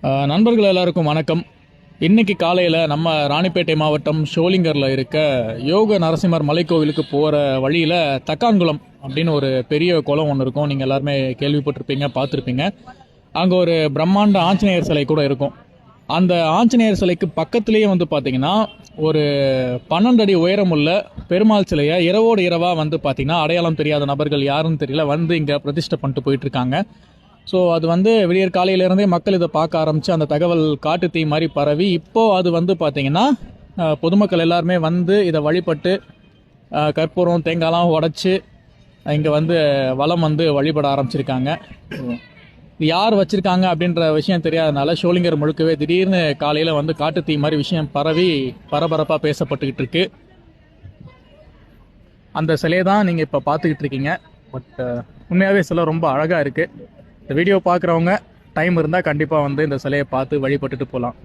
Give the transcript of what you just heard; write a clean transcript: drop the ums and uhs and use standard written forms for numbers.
நண்பர்கள் எல்லாருக்கும் வணக்கம். இன்னைக்கு காலையில் நம்ம ராணிப்பேட்டை மாவட்டம் ஷோலிங்கரில் இருக்க யோக நரசிம்மர் மலைக்கோவிலுக்கு போகிற வழியில் தக்கான்குளம் அப்படின்னு ஒரு பெரிய குளம் ஒன்று இருக்கும். நீங்கள் எல்லாருமே கேள்விப்பட்டிருப்பீங்க, பார்த்துருப்பீங்க. அங்கே ஒரு பிரம்மாண்ட ஆஞ்சநேயர் சிலை கூட இருக்கும். அந்த ஆஞ்சநேயர் சிலைக்கு பக்கத்துலேயே பார்த்தீங்கன்னா ஒரு 12 அடி உயரமுள்ள பெருமாள் சிலையை இரவோடு இரவாக பார்த்தீங்கன்னா அடையாளம் தெரியாத நபர்கள் யாருன்னு தெரியல இங்கே பிரதிஷ்டை பண்ணிட்டு போயிட்டுருக்காங்க. ஸோ அது விடியற் காலையிலேருந்தே மக்கள் இதை பார்க்க ஆரம்பித்து அந்த தகவல் காட்டு தீ மாதிரி பரவி இப்போது அது பார்த்தீங்கன்னா பொதுமக்கள் எல்லாருமே இதை வழிபட்டு கற்பூரம் தேங்காய்லாம் உடச்சி இங்கே வளம் வழிபட ஆரம்பிச்சிருக்காங்க. இது யார் வச்சுருக்காங்க அப்படின்ற விஷயம் தெரியாதனால ஷோலிங்கர் முழுக்கவே திடீர்னு காலையில் காட்டு தீ மாதிரி விஷயம் பரவி பரபரப்பாக பேசப்பட்டுக்கிட்டு இருக்கு. அந்த சிலையை தான் நீங்கள் இப்போ பார்த்துக்கிட்டு இருக்கீங்க. பட் உண்மையாகவே சிலை ரொம்ப அழகாக இருக்குது. இந்த வீடியோ பார்க்குறவங்க டைம் இருந்தால் கண்டிப்பாக இந்த சிலையை பார்த்து வழிபட்டுட்டு போகலாம்.